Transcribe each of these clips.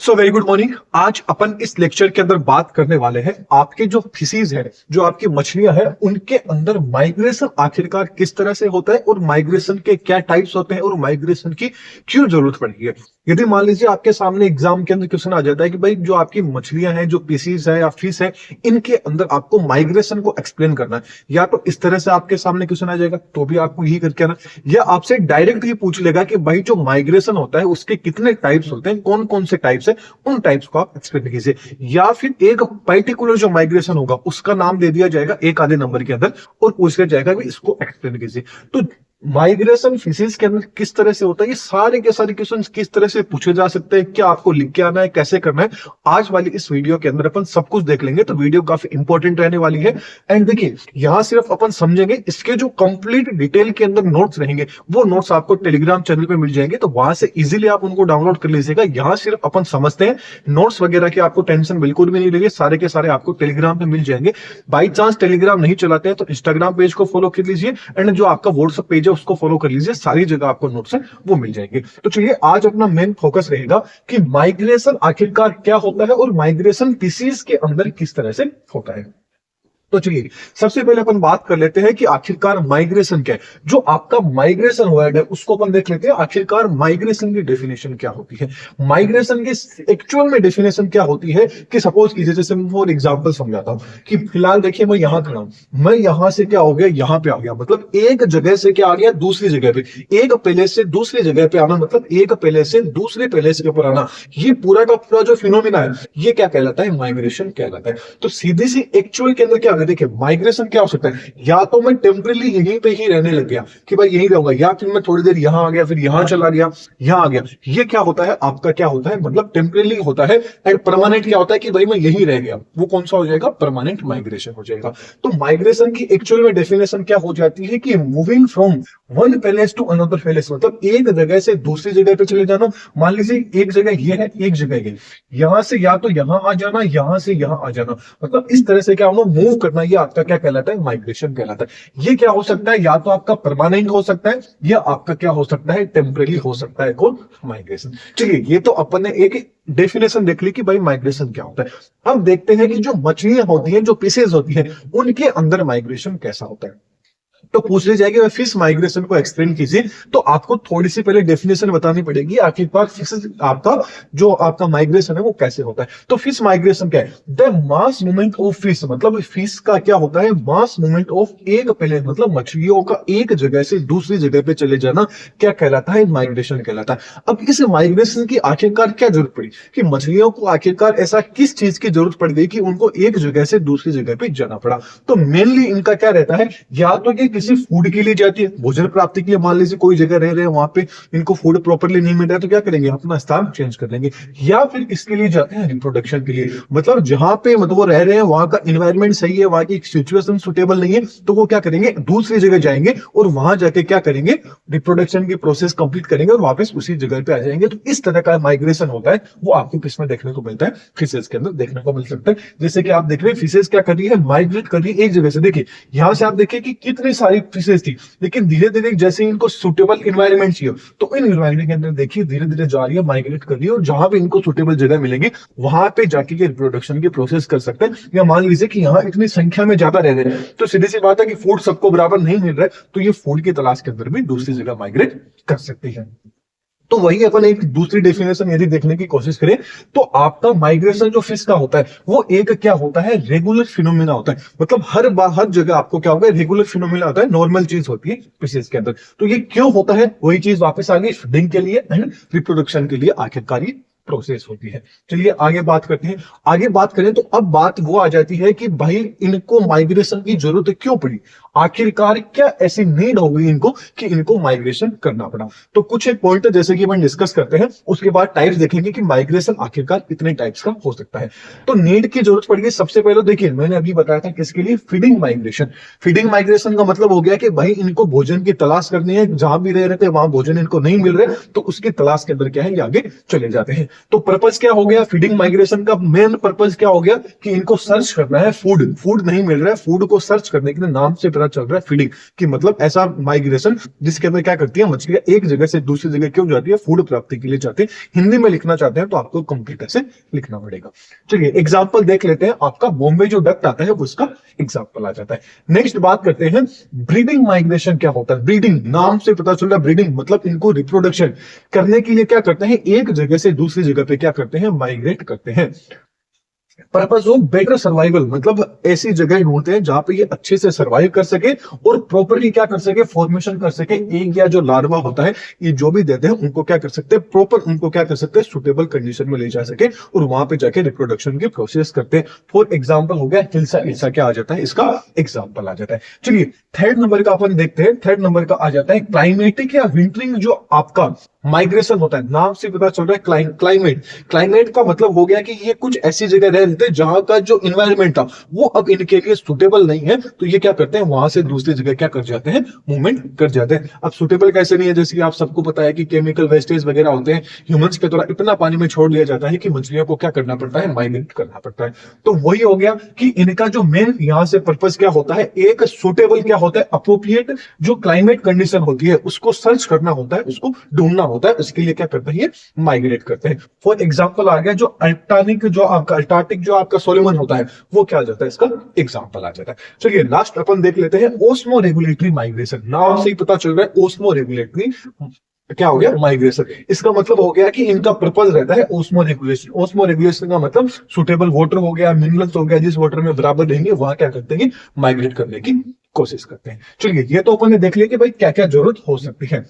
So very good morning. आज अपन इस lecture के अंदर बात करने वाले हैं आपके जो फिशीज है, जो आपकी मछलियां हैं, उनके अंदर माइग्रेशन आखिरकार किस तरह से होता है और माइग्रेशन के क्या टाइप्स होते हैं और माइग्रेशन की क्यों जरूरत पड़ती है। यदि मान लीजिए आपके सामने एग्जाम के अंदर क्वेश्चन आ जाता है कि भाई जो आपकी मछलियां हैं, जो पीसीज है या फिश है, इनके अंदर आपको माइग्रेशन को एक्सप्लेन करना है, या तो इस तरह से आपके सामने क्वेश्चन आ जाएगा तो भी आपको यही करके आना, या आपसे डायरेक्ट ही पूछ लेगा कि भाई जो माइग्रेशन होता है उसके कितने टाइप्स होते हैं, कौन कौन से टाइप्स है, उन टाइप्स को आप एक्सप्लेन कीजिए। या फिर एक पर्टिकुलर जो माइग्रेशन होगा उसका नाम दे दिया जाएगा एक आधे नंबर के अंदर और पूछ लिया जाएगा कि इसको एक्सप्लेन कीजिए। तो माइग्रेशन फिशेज के अंदर किस तरह से होता है, ये सारे के सारे क्वेश्चन किस तरह से पूछे जा सकते हैं, क्या आपको लिख के आना है, कैसे करना है, आज वाली इस वीडियो के अंदर अपन सब कुछ देख लेंगे। तो वीडियो काफी इंपॉर्टेंट रहने वाली है। एंड देखिए, यहां सिर्फ अपन समझेंगे, इसके जो कंप्लीट डिटेल के अंदर नोट्स रहेंगे वो नोट्स आपको टेलीग्राम चैनल पे मिल जाएंगे, तो वहां से इजीली आप उनको डाउनलोड कर लीजिएगा। यहाँ सिर्फ अपन समझते हैं, नोट्स वगैरह की आपको टेंशन बिल्कुल भी नहीं लेंगे, सारे के सारे आपको टेलीग्राम पे मिल जाएंगे। बाई चांस टेलीग्राम नहीं चलाते हैं तो इंस्टाग्राम पेज को फॉलो कर लीजिए, एंड जो आपका व्हाट्सएप पेज है उसको फॉलो कर लीजिए, सारी जगह आपको नोट्स है वो मिल जाएंगे। तो चलिए, आज अपना मेन फोकस रहेगा कि माइग्रेशन आखिरकार क्या होता है और माइग्रेशन फिशीज के अंदर किस तरह से होता है। तो चलिए, सबसे पहले अपन बात कर लेते हैं कि आखिरकार माइग्रेशन क्या है। जो आपका माइग्रेशन वर्ड है उसको अपन देख लेते हैं, आखिरकार माइग्रेशन की डेफिनेशन क्या होती है। माइग्रेशन की एक्चुअल में डेफिनेशन क्या होती है कि सपोज कीजिए, जैसे मैं फॉर एग्जांपल समझाता हूं कि फिलहाल देखिए मैं यहां खड़ा हूं, मैं यहां से क्या हो गया, यहां पे आ गया, मतलब एक जगह से क्या आ गया दूसरी जगह पे। एक पैलेस से दूसरी जगह पे आना मतलब एक पैलेस से दूसरे पैलेस के ऊपर आना, ये पूरा का पूरा जो फिनोमिना है ये क्या कहलाता है, माइग्रेशन कहलाता है। तो सीधी सी एक्चुअल के अंदर क्या, देखिए माइग्रेशन क्या हो सकता है, या तो मैं टेम्परेली यहीं पे ही रहने लग गया कि भाई यहीं रहूंगा, या फिर मैं थोड़ी देर यहां आ गया, फिर यहां चला गया, यहां आ गया। ये क्या होता है आपका, क्या होता है, मतलब टेम्परेली होता है। एंड परमानेंट क्या होता है कि भाई मैं यहीं रह गया, वो कौन सा हो जाएगा, परमानेंट माइग्रेशन हो जाएगा। तो माइग्रेशन की एक्चुअल में डेफिनेशन क्या हो जाती है कि moving from one palace to another palace, मतलब एक जगह से दूसरी जगह पे चले जाना। मान लीजिए एक जगह ये है, एक जगह ये, यहां से या तो यहां आ जाना, यहां से यहां आ जाना, मतलब इस तरह से क्या होना, मूव करना, ये आपका क्या कहलाता है, माइग्रेशन कहलाता है। ये क्या हो सकता है, या तो आपका परमानेंट हो सकता है या आपका क्या हो सकता है, टेम्परेरी हो सकता है, कौन, माइग्रेशन। चलिए, ये तो अपन ने एक डेफिनेशन देख ली कि भाई माइग्रेशन क्या होता है। अब देखते हैं कि जो मछलियां होती हैं, जो फिशेज होती हैं, उनके अंदर माइग्रेशन कैसा होता है। तो पूछ ली जाएगी फिश माइग्रेशन को एक्सप्लेन कीजिए, तो आपको थोड़ी सी पहले डेफिनेशन बतानी पड़ेगी आखिरकार फिश आपका जो आपका माइग्रेशन है वो कैसे होता है। तो फिश माइग्रेशन क्या है, the mass movement of fish, मतलब फिश का क्या होता है, मास मूवमेंट ऑफ एक पैलेस, मतलब मछलियों का एक जगह से दूसरी जगह पे चले जाना क्या कहलाता है, माइग्रेशन कहलाता है। अब इस माइग्रेशन की आखिरकार क्या जरूरत पड़ी, कि मछलियों को आखिरकार ऐसा किस चीज की जरूरत पड़ गई कि उनको एक जगह से दूसरी जगह पे जाना पड़ा। तो मेनली इनका क्या रहता है, या तो ये किसी फूड के लिए जाती है, भोजन प्राप्ति के लिए, मान लीजिए कोई जगह रह रहे हैं वहां पे इनको फूड प्रॉपरली नहीं मिल रहा है तो क्या करेंगे, अपना स्थान चेंज कर लेंगे। या फिर किसके लिए जाते हैं, रिप्रोडक्शन के लिए, मतलब जहां पे मतलब वो रह रहे हैं वहां का एनवायरमेंट सही है, वहां की सिचुएशन सुटेबल नहीं है, तो वो क्या करेंगे, दूसरी जगह जाएंगे और वहां जाके क्या करेंगे, रिप्रोडक्शन की प्रोसेस कंप्लीट करेंगे और वापस उसी जगह पे आ जाएंगे। तो इस तरह का माइग्रेशन होता है, वो आपको किसमें देखने को मिलता है, फिशेज के अंदर देखने को मिल सकता है। जैसे कि आप देख रहे हैं फिशेज क्या कर रही है, माइग्रेट कर रही है एक जगह से। देखिए यहां से आप देखिए कि कितनी सारी फिशेज थी, लेकिन धीरे धीरे जैसे इनको सुटेबल इन्वायरमेंट चाहिए तो इन इन्वायरमेंट के अंदर देखिए धीरे धीरे जा रही है, माइग्रेट कर रही है, और जहां पे इनको सुटेबल जगह मिलेगी वहां पे जाके ये रिप्रोडक्शन की प्रोसेस कर सकते हैं। या मान लीजिए कि यहाँ इतनी संख्या में ज्यादा रह रहे हैं तो सीधी सी बात है कि फूड सबको बराबर नहीं मिल रहा है, तो ये फूड की तलाश के अंदर भी दूसरी जगह माइग्रेट कर सकती है। तो वही अपन एक दूसरी डेफिनेशन यदि देखने की कोशिश करें तो आपका माइग्रेशन जो फिश का होता है वो एक क्या होता है, रेगुलर फिनोमिना होता है, मतलब हर बार हर जगह आपको क्या होगा, रेगुलर फिनोमिना होता है, नॉर्मल चीज होती है फिशेज के अंदर। तो ये क्यों होता है, वही चीज वापस आ गई, फीडिंग के लिए एंड रिप्रोडक्शन के लिए आखिरकार ये प्रोसेस होती है। चलिए आगे बात करते हैं। आगे बात करें तो अब बात वो आ जाती है कि भाई इनको माइग्रेशन की जरूरत क्यों पड़ी, आखिरकार क्या ऐसी नीड हो गई इनको कि इनको माइग्रेशन करना पड़ा। तो कुछ एक पॉइंट जैसे कि हम डिस्कस करते हैं, उसके बाद टाइप्स देखेंगे कि माइग्रेशन आखिरकार कितने टाइप्स का हो सकता है। तो नीड की जरूरत पड़ गई, सबसे पहले देखिए मैंने अभी बताया था किसके लिए, फीडिंग माइग्रेशन। फीडिंग माइग्रेशन का मतलब हो गया कि भाई इनको भोजन की तलाश करनी है, जहां भी रह रहे थे वहां भोजन इनको नहीं मिल रहे, तो उसकी तलाश के अंदर क्या है, ये आगे चले जाते हैं। तो पर्पज क्या हो गया, फीडिंग माइग्रेशन का मेन पर्पज क्या हो गया कि इनको सर्च करना है, फूड नहीं मिल रहा है, फूड को सर्च करने के लिए, नाम से पता पता चल रहा है फीडिंग की, मतलब ऐसा माइग्रेशन जिसके अंदर क्या करती है मछलियां एक जगह से दूसरी जगह क्यों जाती है, फूड प्राप्ति के लिए जाते हैं। हिंदी में लिखना चाहते हैं तो आपको कंप्लीट ऐसे लिखना पड़ेगा। चलिए एग्जाम्पल देख लेते हैं, आपका बॉम्बे जो डक्ट आता है उसका एग्जाम्पल आ जाता है। नेक्स्ट बात करते हैं ब्रीडिंग माइग्रेशन क्या होता है। ब्रीडिंग नाम से पता चल रहा है, ब्रीडिंग मतलब इनको रिप्रोडक्शन करने के लिए क्या करते हैं, एक जगह से दूसरी जगह पे क्या करते हैं, माइग्रेट करते हैं। पर्पज ऑफ बेटर सर्वाइवल, मतलब ऐसी जगह ढूंढते हैं जहां पे ये अच्छे से सर्वाइव कर सके और प्रॉपरली क्या कर सके, फॉर्मेशन कर सके। एक या जो लार्वा होता है ये जो भी देते हैं उनको क्या कर सकते हैं, प्रॉपर उनको क्या कर सकते हैं, सुटेबल कंडीशन में ले जा सके और वहां पे जाके रिप्रोडक्शन की प्रोसेस करते हैं। फॉर एग्जाम्पल हो गया हिल्सा। हिल्सा क्या आ जाता है, इसका एग्जाम्पल आ जाता है। चलिए थर्ड नंबर का अपन देखते हैं। थर्ड नंबर का आ जाता है क्लाइमेटिक या विंटरिंग जो आपका माइग्रेशन होता है। नाम से पता चल रहा है क्लाइमेट। क्लाइमेट का मतलब हो गया कि ये कुछ ऐसी जगह रह रहे थे जहां का जो इन्वायरमेंट था वो अब इनके लिए सुटेबल नहीं है, तो ये क्या करते हैं, वहां से दूसरी जगह क्या कर जाते हैं, मूवमेंट कर जाते हैं। अब सुटेबल कैसे नहीं है, जैसे कि आप सबको पता है कि केमिकल वेस्टेज वगैरह होते हैं ह्यूमंस के द्वारा, इतना पानी में छोड़ दिया जाता है कि मछलियों को क्या करना पड़ता है, माइग्रेट करना पड़ता है। तो वही हो गया कि इनका जो मेन यहां से पर्पज क्या होता है, एक सुटेबल क्या होता है, अप्रोप्रिएट जो क्लाइमेट कंडीशन होती है उसको सर्च करना होता है, उसको ढूंढना होता है, उसके लिए क्या करते हैं, ये माइग्रेट करते हैं। फॉर एग्जाम्पल आ गया जो अल्टार्टिक जो आपका सोलोमन होता है वो क्या आ जाता है, इसका एग्जाम्पल आ जाता है। चलिए लास्ट अपन देख लेते हैं ओस्मो रेगुलेटरी माइग्रेशन। नाम से ही पता चल रहा है ओस्मो रेगुलेटरी क्या हो गया, माइग्रेशन। इसका मतलब हो गया कि इनका पर्पज रहता है ओस्मो रेगुलेशन। ओस्मो रेगुलेशन का मतलब सुटेबल वाटर हो गया, मिनरल्स हो गया, जिस वाटर में बराबर रहेंगे वहां क्या करते हैं, माइग्रेट करने की कोशिश करते हैं। चलिए ये तो अपन ने देख लिया कि भाई क्या क्या जरूरत हो सकती है।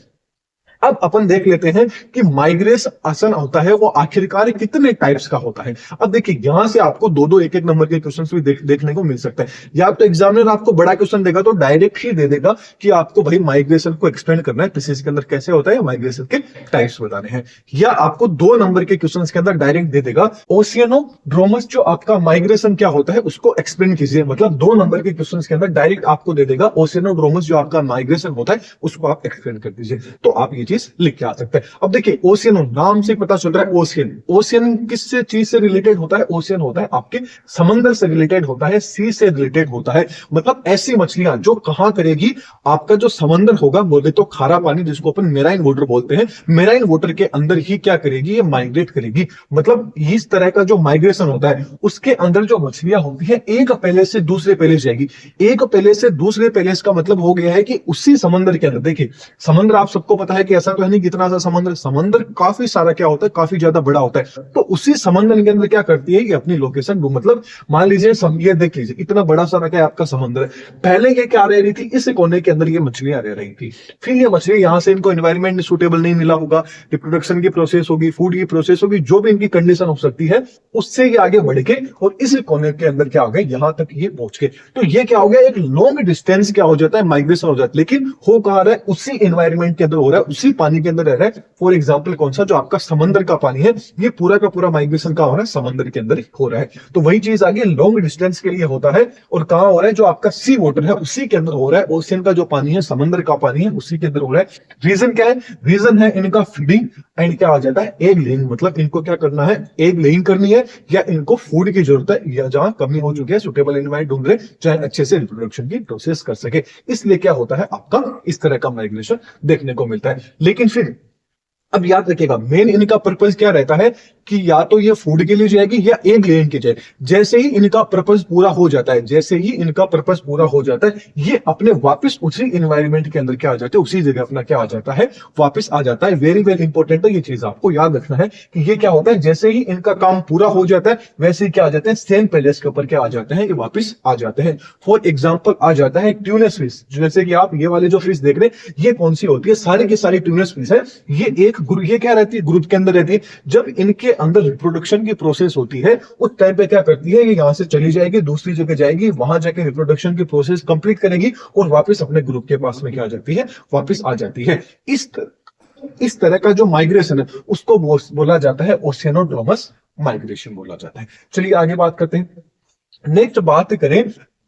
अब अपन देख लेते हैं कि माइग्रेशन होता है वो आखिरकार कितने टाइप्स का होता है। अब देखिए यहां से आपको दो दो एक एक नंबर के क्वेश्चंस भी देखने को मिल सकते हैं। या तो एग्जामिनर आपको बड़ा क्वेश्चन देगा तो डायरेक्ट ही दे देगा कि आपको भाई माइग्रेशन को एक्सप्लेन करना है, पीसीएस के अंदर कैसे होता है, माइग्रेशन के टाइप्स बताने हैं। या आपको 2 नंबर के क्वेश्चन के अंदर डायरेक्ट दे देगा ओशियनोड्रोमस जो आपका माइग्रेशन क्या होता है उसको एक्सप्लेन कीजिए। मतलब 2 नंबर के क्वेश्चन के अंदर डायरेक्ट आपको दे देगा ओशियनोड्रोमस जो आपका माइग्रेशन होता है उसको आप एक्सप्लेन कर दीजिए, तो आप ये चीज लिख के आ सकते हैं। अब देखिए ओशियन नाम से पता चल रहा है, ओशियन ओशियन किस चीज से रिलेटेड होता है, ओशियन होता है आपके समंदर से रिलेटेड होता है, सी से रिलेटेड होता है। मतलब ऐसी मछलियां जो कहां करेगी, आपका जो समंदर होगा बोले तो खारा पानी जिसको अपन मेराइन वाटर बोलते हैं, मेराइन वाटर के अंदर ही क्या करेगी, ये माइग्रेट करेगी। मतलब इस तरह का जो माइग्रेशन होता है उसके अंदर जो मछलियां होती है एक पैलेस से दूसरे पैलेस जाएगी। एक पैलेस से दूसरे पैलेस का मतलब हो गया है कि उसी समंदर के अंदर, देखिए समंदर आप सबको पता है कि ऐसा तो है नहीं कितना सा समंदर काफी सारा क्या होता है, काफी ज्यादा बड़ा होता है। तो उसी समंदर के अंदर क्या करती है, ये अपनी लोकेशन, मतलब मान लीजिए ये देख लीजिए इतना बड़ा सारा क्या आपका समंदर है। पहले ये क्या रह रही थी, इस कोने के अंदर ये मछलियां रह रही थी। फिर ये मछली यहां से इनको एनवायरमेंट सुटेबल नहीं मिला होगा, रिप्रोडक्शन की प्रोसेस होगी, फूड की प्रोसेस होगी, जो भी इनकी कंडीशन हो सकती है उससे ये आगे बढ़ के और इस कोने के अंदर क्या हो गया, यहां तक ये पहुंच के। तो ये क्या हो गया, एक लॉन्ग डिस्टेंस क्या हो जाता है, माइग्रेशन हो जाता है। लेकिन हो कहां रहा है, उसी एनवायरमेंट के अंदर हो रहा है, उसी पानी के अंदर रह रहा है। फॉर एग्जाम्पल कौन सा, जो आपका समंदर का पानी है, ये पूरा का पूरा माइग्रेशन का हो रहा है, समंदर के अंदर हो रहा है। तो वही चीज आगे लॉन्ग डिस्टेंस के लिए होता है। और कहां हो रहा है, जो आपका सी वाटर है उसी के अंदर हो रहा है। ओशियन का जो पानी है, समंदर का पानी है, उसी के अंदर हो रहा है। रीजन क्या है, रीजन है इनका फीडिंग एंड क्या आ जाता है, एग लेइंग। मतलब इनको क्या करना है, एग लेइंग करनी है, या इनको फूड की जरूरत है, या जहां कमी हो चुकी है सुटेबल एनवायरमेंट ढूंढ रहे, चाहे अच्छे से रिप्रोडक्शन की प्रोसेस कर सके। इसलिए क्या होता है, आपका इस तरह का माइग्रेशन देखने को मिलता है। लेकिन फिर अब याद रखिएगा मेन इनका पर्पज क्या रहता है कि या तो ये फूड के लिए जाएगी या एग लेइंग के जाए। जैसे ही इनका पर्पज पूरा हो जाता है, जैसे ही इनका पर्पज पूरा हो जाता है, ये अपने वापस उसी एनवायरमेंट के अंदर क्या आ जाते हैं, उसी जगह अपना क्या आ जाता है, वापस आ जाता है। वेरी वेरी इंपॉर्टेंट है, ये चीज आपको याद रखना है कि ये क्या होता है, जैसे ही इनका काम पूरा हो जाता है वैसे ही क्या आ जाते हैं, सेम पैलेस के ऊपर क्या आ जाते हैं, ये वापस आ जाते हैं। फॉर एग्जाम्पल आ जाता है ट्यूनस फिश। जैसे कि आप ये वाले जो फिश देख रहे हैं, ये कौन सी होती है, सारी की सारी ट्यूनस फिश है। ये क्या रहती है, ग्रुप के अंदर रहती है। जब इनके अंदर रिप्रोडक्शन की प्रोसेस होती है उस टाइम पे क्या करती है, ये यहां से चली जाएगी, दूसरी जगह जाएगी, वहां जाके रिप्रोडक्शन की प्रोसेस कंप्लीट करेगी और वापस अपने ग्रुप के पास में क्या आ जाती है, वापस आ जाती है। इस तरह का जो माइग्रेशन है उसको बोला जाता है ओशियनोड्रोमस माइग्रेशन बोला जाता है। चलिए आगे बात करते हैं। नेक्स्ट बात करें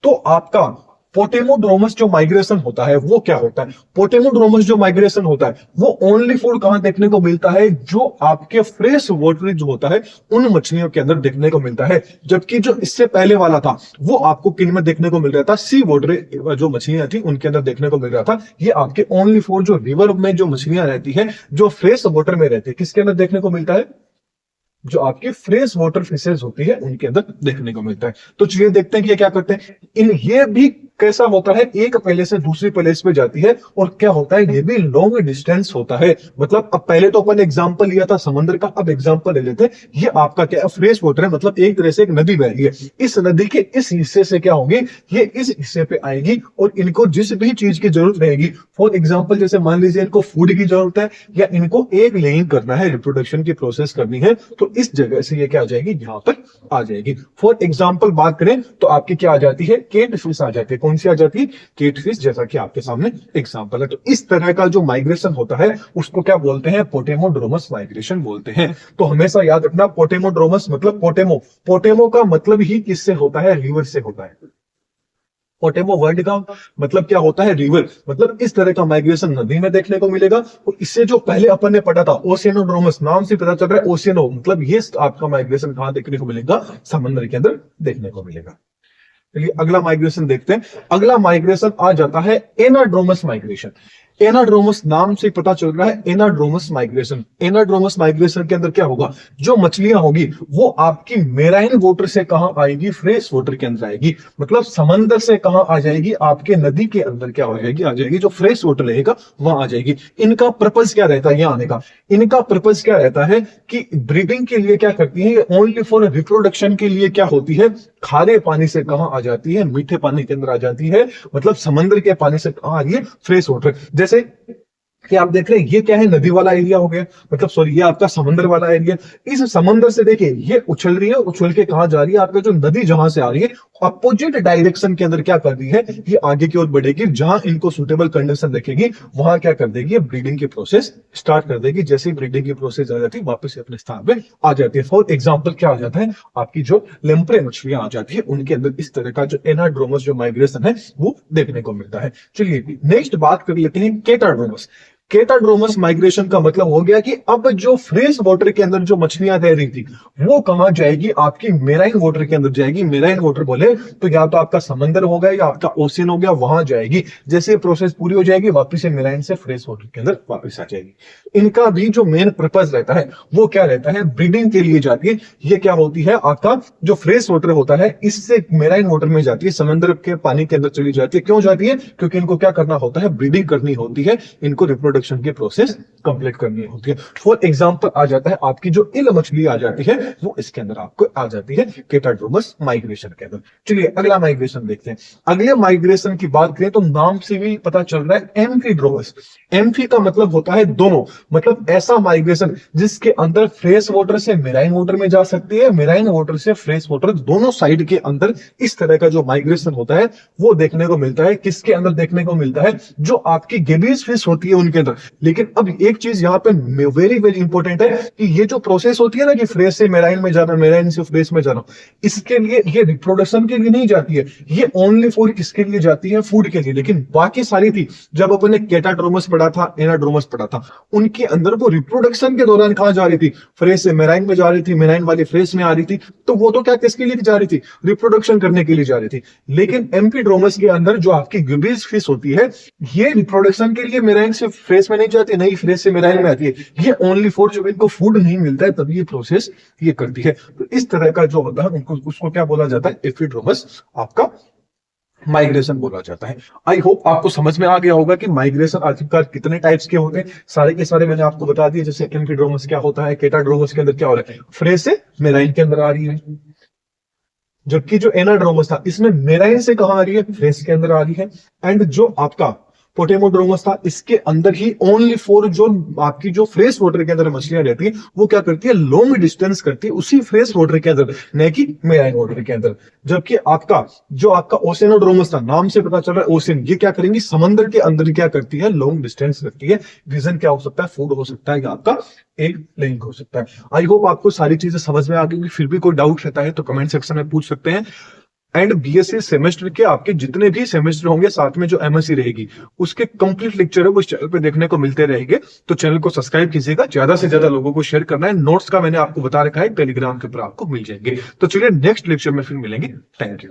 तो आपका पोटेमोड्रोमस जो माइग्रेशन होता है वो क्या होता है? पोटेमोड्रोमस जो माइग्रेशन होता है वो ओनली फूड कहां देखने को मिलता है? जो आपके फ्रेश वाटर जो होता है उन मछलियों के अंदर देखने को मिलता है। जबकि जो इससे पहले वाला था वो आपको किन में देखने को मिल रहा था? सी वाटर जो मछलियां थी उनके अंदर देखने को मिल रहा था। ये आपके ओनली फूड जो रिवर में जो मछलियां रहती है, जो फ्रेश वाटर में रहती है, किसके अंदर देखने को मिलता है? जो आपकी फ्रेश वाटर फिशेज होती है उनके अंदर देखने को मिलता है। तो चलिए देखते हैं कि ये क्या करते हैं। ये भी कैसा होता है, एक प्लेस से दूसरी प्लेस पे जाती है, और क्या होता है, ये भी लॉन्ग डिस्टेंस होता है। मतलब अब पहले तो अपन एग्जांपल लिया था समुद्र का, अब एग्जांपल ले लेते हैं। ये आपका क्या फ्रेश वाटर है, मतलब एक तरह से एक नदी बह रही है। इस नदी के इस हिस्से से क्या होगी, ये इस हिस्से पे आएगी और इनको जिस भी चीज की जरूरत रहेगी, फॉर एग्जाम्पल जैसे मान लीजिए इनको फूड की जरूरत है या इनको एक लेइंग करना है, रिप्रोडक्शन की प्रोसेस करनी है, तो इस जगह से ये क्या आ जाएगी, यहाँ पर आ जाएगी। फॉर एग्जाम्पल बात करें तो आपकी क्या आ जाती है, केट फिश आ जाती है। कौन सी आ जाती है? केट फिश, जैसा कि आपके सामने एग्जाम्पल है। तो इस तरह का जो माइग्रेशन होता है उसको क्या बोलते हैं? पोटेमोड्रोमस माइग्रेशन बोलते हैं। तो हमेशा याद रखना, पोटेमोड्रोमस मतलब पोटेमो का मतलब ही किससे होता है? रिवर से होता है। पोटेमो वर्ड का मतलब क्या होता है? रिवर। मतलब इस तरह का माइग्रेशन नदी में देखने को मिलेगा। और इससे जो पहले अपन ने पढ़ा था ओशियनोड्रोमस, नाम से पता चल रहा है ओशियनो, मतलब ये आपका माइग्रेशन कहां देखने को मिलेगा? समुद्र के अंदर देखने को मिलेगा। चलिए अगला माइग्रेशन देखते हैं। अगला माइग्रेशन आ जाता है एनाड्रोमस माइग्रेशन। एनाड्रोमस नाम से पता चल रहा है एनाड्रोमस माइग्रेशन। एनाड्रोमस माइग्रेशन के अंदर क्या होगा, जो मछलियां होगी वो आपकी मेराइन वाटर से कहां आएगी? फ्रेश वाटर के अंदर आएगी। मतलब समंदर से कहां आ जाएगी? आपके नदी के अंदर क्या हो जाएगी? आ जाएगी। जो फ्रेश वाटर रहेगा वहां आ जाएगी। इनका पर्पज क्या रहता है यहाँ आने का? इनका पर्पज क्या रहता है कि ब्रीडिंग के लिए क्या करती है, ओनली फॉर रिप्रोडक्शन के लिए क्या होती है, खारे पानी से कहां आ जाती है? मीठे पानी के अंदर आ जाती है। मतलब समंदर के पानी से कहां आ रही है? Fresh water. जैसे कि आप देख रहे हैं ये क्या है, नदी वाला एरिया हो गया, मतलब सॉरी ये आपका समंदर वाला एरिया। इस समंदर से देखिए ये उछल रही है, उछल के कहां जा रही है? आपका जो नदी जहां से आ रही है अपोजिट डायरेक्शन के अंदर क्या कर रही है, ये आगे की ओर बढ़ेगी। जहां इनको सुटेबल कंडीशन देखेगी वहां क्या कर देगी, ब्रीडिंग की प्रोसेस स्टार्ट कर देगी। जैसे ही ब्रीडिंग की प्रोसेस आ जाती है वापस से अपने स्थान पे आ जाती है। फॉर एग्जाम्पल क्या आ जाता है, आपकी जो लेम्प्रे मछलियां आ जाती है उनके अंदर इस तरह का जो एनाड्रोमस जो माइग्रेशन है वो देखने को मिलता है। चलिए नेक्स्ट बात कर लेते हैं केटाड्रोमस। केटाड्रोमस माइग्रेशन का मतलब हो गया कि अब जो फ्रेश वाटर के अंदर जो मछलियां तैर रही थी वो कहां जाएगी? आपकी मेराइन वाटर के अंदर जाएगी। मेराइन वाटर बोले तो या तो आपका समंदर हो गया या आपका ओशियन हो गया, वहां जाएगी। जैसे प्रोसेस पूरी हो जाएगी वापस से मेराइन से फ्रेश वाटर के अंदर वापस आ जाएगी। इनका भी जो मेन पर्पज रहता है वो क्या रहता है? ब्रीडिंग के लिए जाती है। ये क्या होती है, आपका जो फ्रेश वाटर होता है इससे मेराइन वाटर में जाती है, समंदर के पानी के अंदर चली जाती है। क्यों जाती है? क्योंकि इनको क्या करना होता है, ब्रीडिंग करनी होती है, इनको रिप्रोडक्शन की प्रोसेस कंप्लीट करनी होती है। फॉर एग्जांपल आ जाता है आपकी जो इल मछली आ जाती है वो इसके अंदर आपको आ जाती है केटाड्रोमस माइग्रेशन के अंदर। चलिए अगला माइग्रेशन देखते हैं। अगले माइग्रेशन की बात करें तो नाम से भी पता चल रहा है एम्फीड्रोमस। एम्फी का मतलब होता है दोनों, मतलब ऐसा माइग्रेशन जिसके अंदर फ्रेश वाटर से मेराइन वाटर में जा सकती है, मेराइन वाटर से फ्रेश वाटर, दोनों साइड के अंदर इस तरह का जो माइग्रेशन होता है वो देखने को मिलता है। किसके अंदर देखने को मिलता है? जो आपकी गेबीज फिश होती है उनके अंदर। लेकिन अब एक चीज यहाँ पे वेरी वेरी इंपॉर्टेंट है कि ये जो प्रोसेस होती है ना कि फ्रेश से मेराइन में जाना, मेराइन से फ्रेश में जाना, इसके लिए ये रिप्रोडक्शन के लिए नहीं जाती है, ये ओनली फॉर किसके लिए जाती है? फूड के लिए। लेकिन बाकी सारी थी, जब अपन ने केटाड्रोमस पढ़ा था, एनाड्रोमस पढ़ा था, उनके अंदर वो रिप्रोडक्शन के दौरान कहां जा रही थी? फ्रेश से मेराइन में जा रही थी, मेराइन वाली फ्रेश में आ रही थी। तो वो तो क्या किसके लिए जा रही थी? रिप्रोडक्शन करने के लिए जा रही थी। लेकिन एम्फीड्रोमस के अंदर जो आपकी गिबीज फिश होती है ये रिप्रोडक्शन के लिए मेराइन से फ्रेश में नहीं जाती, नहीं फ्रेश से मेराइन में आती है। ये ओनली फॉर जब इनको फूड नहीं मिलता है तब ये प्रोसेस ये करती है। तो इस तरह का जो होता है उनको उसको क्या बोला जाता है? एम्फीड्रोमस आपका माइग्रेशन बोला जाता है। आई होप आपको समझ में आ गया होगा कि माइग्रेशन आखिरकार कितने टाइप्स के होते हैं। सारे के सारे मैंने आपको बता दिए। जैसे एम्फीड्रोमस क्या होता है, केटाड्रोमस के अंदर क्या हो रहा है, फ्रेश से मेराइन के अंदर आ रही है। जबकि जो एनाड्रोमस था इसमें मेराइन से कहां आ रही है? फ्रेश के अंदर आ रही है। एंड जो आपका पोटेमोड्रोमस था इसके अंदर ही ओनली फॉर जो आपकी जो फ्रेश वाटर के अंदर मछलियां रहती है वो क्या करती है? लॉन्ग डिस्टेंस करती है उसी फ्रेश वाटर के अंदर, न कि मेराइन वाटर के अंदर। जबकि आपका जो आपका ओशियनोड्रोमस था, नाम से पता चल रहा है ओशियन, ये क्या करेंगी? समंदर के अंदर क्या करती है? लॉन्ग डिस्टेंस रखती है। रीजन क्या हो सकता है? फूड हो सकता है या आपका एक लिंक हो सकता है। आई होप आपको सारी चीजें समझ में आ गई। फिर भी कोई डाउट रहता है तो कमेंट सेक्शन में पूछ सकते हैं। एंड बीएससी सेमेस्टर के आपके जितने भी सेमेस्टर होंगे, साथ में जो एमएससी रहेगी, उसके कंप्लीट लेक्चर है वो इस चैनल पे देखने को मिलते रहेंगे। तो चैनल को सब्सक्राइब कीजिएगा, ज्यादा से ज्यादा लोगों को शेयर करना है। नोट्स का मैंने आपको बता रखा है, टेलीग्राम के ऊपर आपको मिल जाएंगे। तो चलिए नेक्स्ट लेक्चर में फिर मिलेंगे। Thank you.